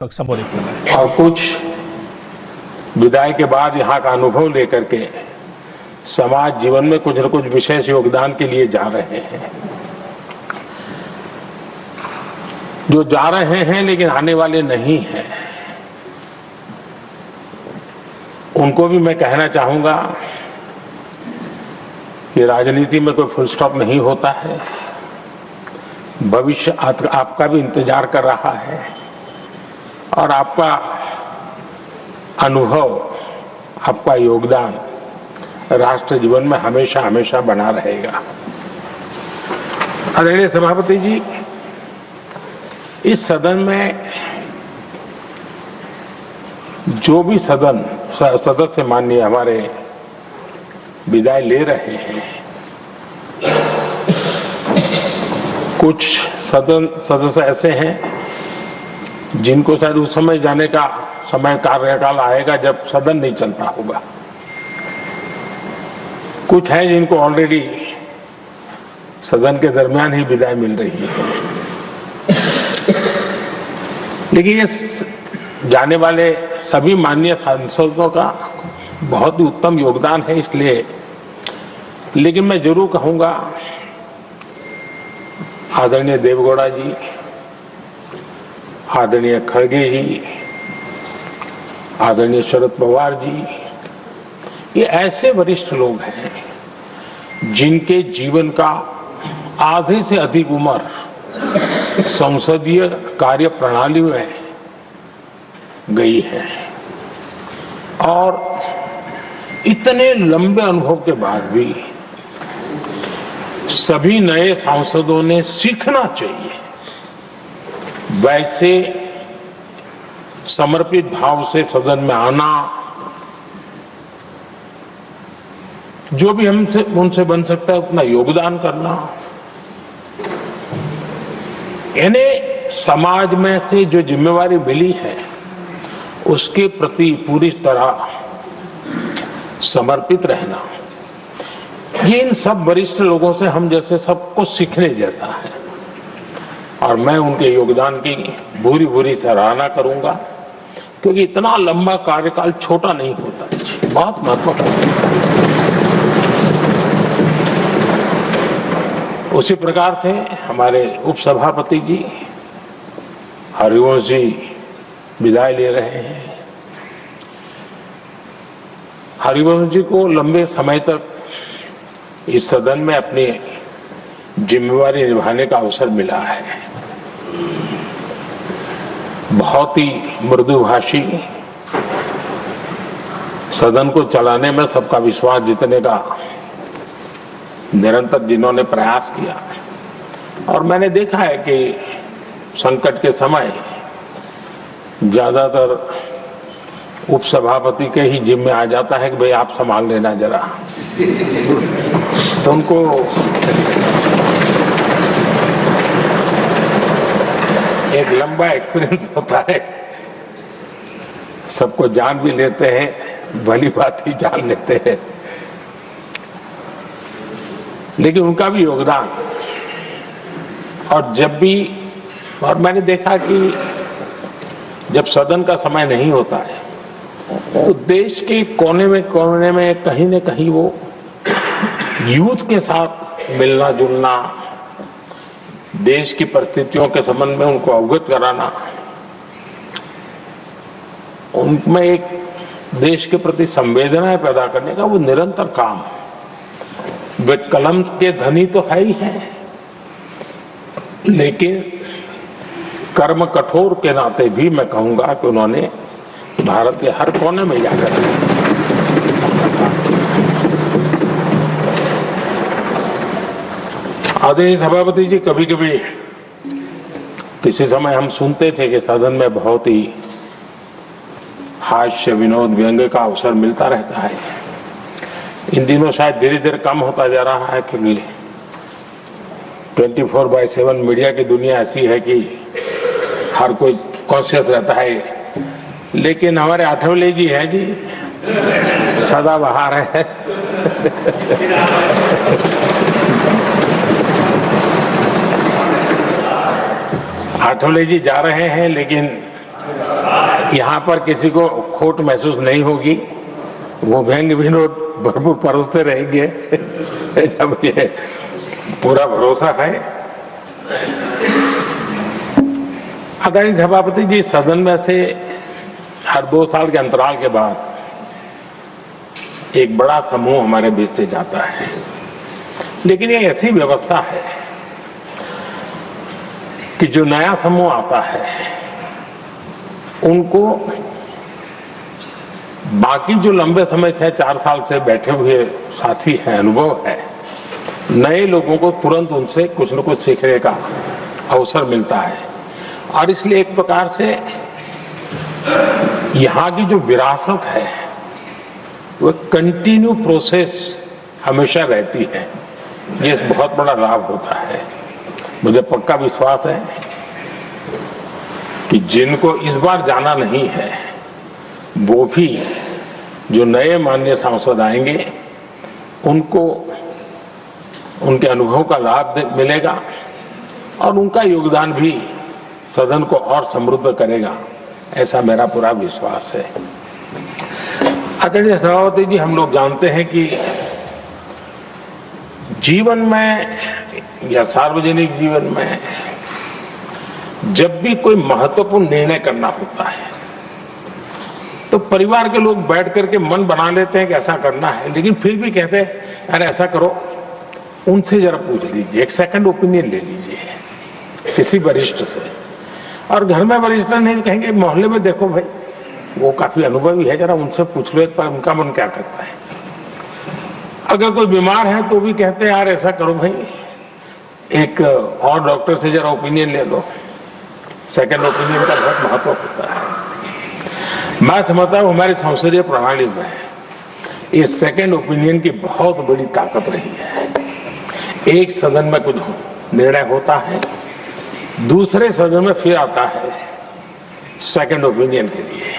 तक संबोधित कर रहे हैं। और कुछ विदाई के बाद यहाँ का अनुभव लेकर के समाज जीवन में कुछ न कुछ विशेष योगदान के लिए जा रहे हैं। जो जा रहे हैं लेकिन आने वाले नहीं हैं, उनको भी मैं कहना चाहूंगा कि राजनीति में कोई फुल स्टॉप नहीं होता है। भविष्य आपका भी इंतजार कर रहा है और आपका अनुभव, आपका योगदान राष्ट्र जीवन में हमेशा हमेशा बना रहेगा। आदरणीय सभापति जी, इस सदन में जो भी सदस्य माननीय हमारे विदाई ले रहे हैं, कुछ सदस्य ऐसे हैं जिनको शायद उस समय जाने का समय कार्यकाल आएगा जब सदन नहीं चलता होगा। कुछ है जिनको ऑलरेडी सदन के दरमियान ही विदाई मिल रही है। लेकिन ये जाने वाले सभी माननीय सांसदों का बहुत ही उत्तम योगदान है, इसलिए लेकिन मैं जरूर कहूंगा आदरणीय देवगौड़ा जी, आदरणीय खड़गे जी, आदरणीय शरद पवार जी, ये ऐसे वरिष्ठ लोग हैं जिनके जीवन का आधे से अधिक उम्र संसदीय कार्य प्रणाली में गई है और इतने लंबे अनुभव के बाद भी सभी नए सांसदों ने सीखना चाहिए वैसे समर्पित भाव से सदन में आना, जो भी हमसे उनसे बन सकता है उतना योगदान करना, यानी समाज में से जो जिम्मेवारी मिली है उसके प्रति पूरी तरह समर्पित रहना, ये इन सब वरिष्ठ लोगों से हम जैसे सबको सीखने जैसा है और मैं उनके योगदान की भूरी भूरी सराहना करूंगा, क्योंकि इतना लंबा कार्यकाल छोटा नहीं होता, बहुत महत्वपूर्ण है। उसी प्रकार से हमारे उपसभापति जी हरिवंश जी विदाई ले रहे हैं। हरिवंश जी को लंबे समय तक इस सदन में अपनी जिम्मेवारी निभाने का अवसर मिला है। बहुत ही मृदुभाषी, सदन को चलाने में सबका विश्वास जीतने का निरंतर जिन्होंने प्रयास किया, और मैंने देखा है कि संकट के समय ज्यादातर उपसभापति के ही जिम्मे आ जाता है कि भाई आप संभाल लेना जरा, तो उनको एक लंबा एक्सपीरियंस होता है, सबको जान भी लेते हैं, भली बात ही जान लेते हैं, लेकिन उनका भी योगदान। और जब भी, और मैंने देखा कि जब सदन का समय नहीं होता है तो देश के कोने में कहीं न कहीं वो यूथ के साथ मिलना जुलना, देश की परिस्थितियों के संबंध में उनको अवगत कराना, उनमें एक देश के प्रति संवेदनाएं पैदा करने का वो निरंतर काम। वे कलम के धनी तो है ही है, लेकिन कर्म कठोर के नाते भी मैं कहूंगा कि उन्होंने भारत के हर कोने में जाकर आदरणीय सभापति जी, कभी कभी किसी समय हम सुनते थे कि सदन में बहुत ही हास्य विनोद व्यंग्य का अवसर मिलता रहता है। इन दिनों शायद धीरे धीरे कम होता जा रहा है, क्योंकि 24/7 मीडिया की दुनिया ऐसी है कि हर कोई कॉन्शियस रहता है। लेकिन हमारे आठवले जी हैं जी, सदाबहार है। आठवले जी जा रहे हैं, लेकिन यहाँ पर किसी को खोट महसूस नहीं होगी, वो व्यंग विनोद भरपूर परोसते रहेंगे जब ये पूरा भरोसा है। आदरणीय सभापति जी, सदन में से हर 2 साल के अंतराल के बाद एक बड़ा समूह हमारे बीच से जाता है, लेकिन ये ऐसी व्यवस्था है कि जो नया समूह आता है उनको बाकी जो लंबे समय से 4 साल से बैठे हुए साथी हैं, अनुभव है, नए लोगों को तुरंत उनसे कुछ न कुछ सीखने का अवसर मिलता है। और इसलिए एक प्रकार से यहाँ की जो विरासत है वो कंटिन्यू प्रोसेस हमेशा रहती है। ये बहुत बड़ा लाभ होता है। मुझे पक्का विश्वास है कि जिनको इस बार जाना नहीं है वो भी जो नए माननीय सांसद आएंगे उनको उनके अनुभव का लाभ मिलेगा और उनका योगदान भी सदन को और समृद्ध करेगा, ऐसा मेरा पूरा विश्वास है। आदरणीय सभापति जी, हम लोग जानते हैं कि जीवन में या सार्वजनिक जीवन में जब भी कोई महत्वपूर्ण निर्णय करना होता है तो परिवार के लोग बैठ करके मन बना लेते हैं कि ऐसा करना है, लेकिन फिर भी कहते हैं अरे ऐसा करो, उनसे जरा पूछ लीजिए, एक सेकंड ओपिनियन ले लीजिए किसी वरिष्ठ से। और घर में वरिष्ठ नहीं तो कहेंगे मोहल्ले में देखो भाई वो काफी अनुभवी है, जरा उनसे पूछ लो एक बार उनका मन क्या करता है। अगर कोई बीमार है तो भी कहते हैं यार ऐसा करो भाई, एक और डॉक्टर से जरा ओपिनियन ले लो। सेकंड ओपिनियन का बहुत महत्व होता है। मैं समझता हूँ हमारी संसदीय प्रणाली में इस सेकंड ओपिनियन की बहुत बड़ी ताकत रही है। एक सदन में कुछ निर्णय होता है, दूसरे सदन में फिर आता है सेकंड ओपिनियन के लिए।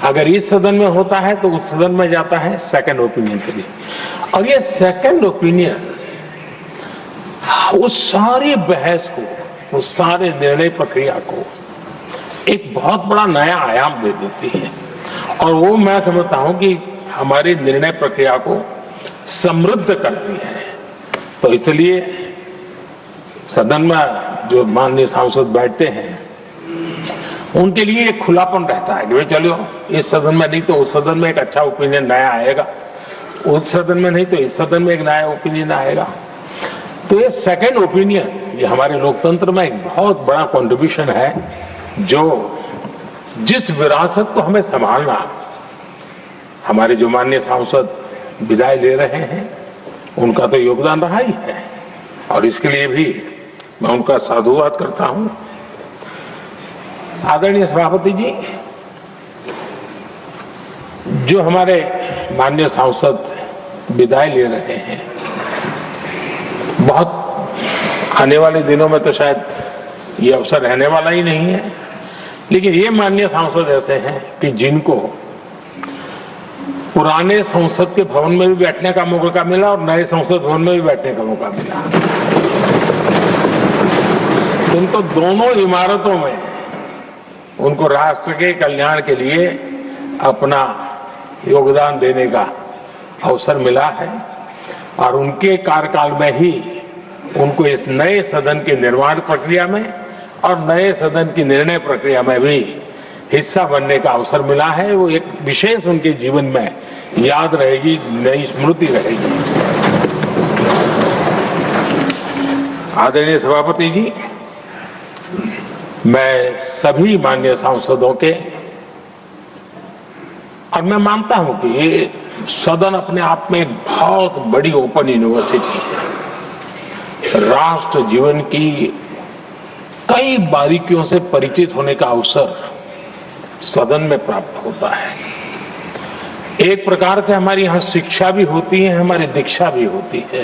अगर इस सदन में होता है तो उस सदन में जाता है सेकंड ओपिनियन के लिए। और ये सेकंड ओपिनियन उस सारी बहस को, उस सारे निर्णय प्रक्रिया को एक बहुत बड़ा नया आयाम दे देती है। और वो मैं समझता हूं कि हमारी निर्णय प्रक्रिया को समृद्ध करती है। तो इसलिए सदन में जो माननीय सांसद बैठते हैं उनके लिए एक खुलापन रहता है कि भाई चलो इस सदन में नहीं तो उस सदन में एक अच्छा ओपिनियन नया आएगा, उस सदन में नहीं तो इस सदन में एक नया ओपिनियन आएगा। तो ये सेकंड ओपिनियन ये हमारे लोकतंत्र में एक बहुत बड़ा कंट्रीब्यूशन है, जो जिस विरासत को हमें संभालना हमारे जो माननीय सांसद विदाई ले रहे हैं उनका तो योगदान रहा ही है। और इसके लिए भी मैं उनका साधुवाद करता हूं। आदरणीय सभापति जी, जो हमारे माननीय सांसद विदाई ले रहे हैं, बहुत आने वाले दिनों में तो शायद ये अवसर रहने वाला ही नहीं है, लेकिन ये माननीय सांसद ऐसे हैं कि जिनको पुराने संसद के भवन में भी बैठने का मौका मिला और नए संसद भवन में भी बैठने का मौका मिला। उनको दोनों इमारतों में उनको राष्ट्र के कल्याण के लिए अपना योगदान देने का अवसर मिला है। और उनके कार्यकाल में ही उनको इस नए सदन के निर्माण प्रक्रिया में और नए सदन की निर्णय प्रक्रिया में भी हिस्सा बनने का अवसर मिला है। वो एक विशेष उनके जीवन में याद रहेगी, नई स्मृति रहेगी। आदरणीय सभापति जी, मैं सभी माननीय सांसदों के, और मैं मानता हूं कि ये सदन अपने आप में एक बहुत बड़ी ओपन यूनिवर्सिटी है। राष्ट्र जीवन की कई बारीकियों से परिचित होने का अवसर सदन में प्राप्त होता है। एक प्रकार से हमारी यहाँ शिक्षा भी होती है, हमारी दीक्षा भी होती है।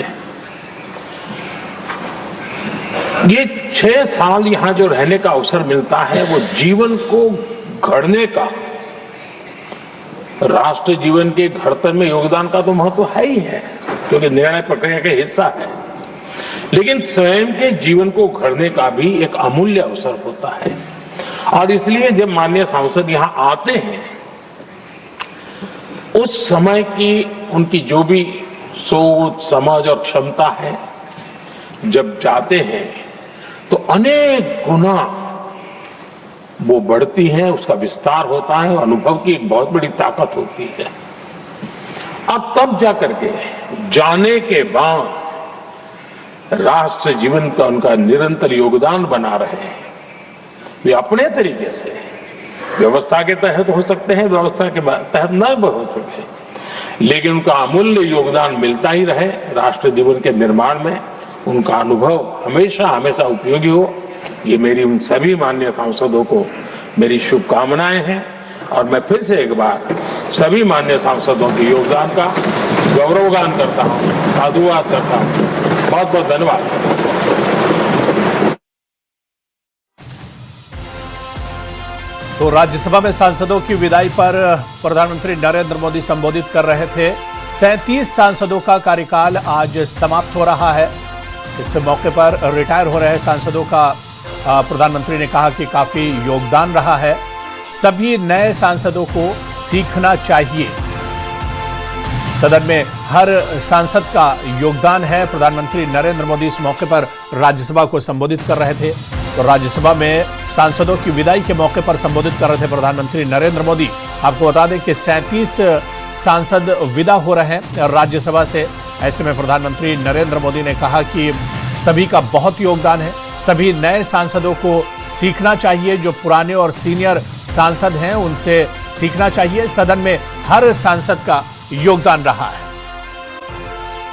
ये 6 साल यहाँ जो रहने का अवसर मिलता है वो जीवन को घड़ने का, राष्ट्र जीवन के घड़तर में योगदान का तो महत्व है ही है, क्योंकि निर्णय प्रक्रिया का हिस्सा है, लेकिन स्वयं के जीवन को घड़ने का भी एक अमूल्य अवसर होता है। और इसलिए जब माननीय सांसद यहाँ आते हैं, उस समय की उनकी जो भी सोच, समझ और क्षमता है, जब जाते हैं तो अनेक गुना वो बढ़ती है, उसका विस्तार होता है, अनुभव की एक बहुत बड़ी ताकत होती है। अब तब जाकर के जाने के बाद राष्ट्र जीवन का उनका निरंतर योगदान बना रहे हैं। वे अपने तरीके से व्यवस्था के तहत हो सकते हैं, व्यवस्था के तहत न हो सके, लेकिन उनका अमूल्य योगदान मिलता ही रहे राष्ट्र जीवन के निर्माण में। उनका अनुभव हमेशा हमेशा उपयोगी हो, ये मेरी उन सभी माननीय सांसदों को मेरी शुभकामनाएं हैं। और मैं फिर से एक बार सभी माननीय सांसदों के योगदान का गौरवगान करता हूं, साधुवाद करता हूं। बहुत बहुत धन्यवाद। तो राज्यसभा में सांसदों की विदाई पर प्रधानमंत्री नरेंद्र मोदी संबोधित कर रहे थे। 37 सांसदों का कार्यकाल आज समाप्त हो रहा है। इस मौके पर रिटायर हो रहे सांसदों का प्रधानमंत्री ने कहा कि काफी योगदान रहा है, सभी नए सांसदों को सीखना चाहिए। सदन में हर सांसद का योगदान है। प्रधानमंत्री नरेंद्र मोदी इस मौके पर राज्यसभा को संबोधित कर रहे थे। तो राज्यसभा में सांसदों की विदाई के मौके पर संबोधित कर रहे थे प्रधानमंत्री नरेंद्र मोदी। आपको बता दें कि 37 सांसद विदा हो रहे हैं राज्यसभा से। ऐसे में प्रधानमंत्री नरेंद्र मोदी ने कहा कि सभी का बहुत योगदान है, सभी नए सांसदों को सीखना चाहिए, जो पुराने और सीनियर सांसद हैं उनसे सीखना चाहिए। सदन में हर सांसद का योगदान रहा है।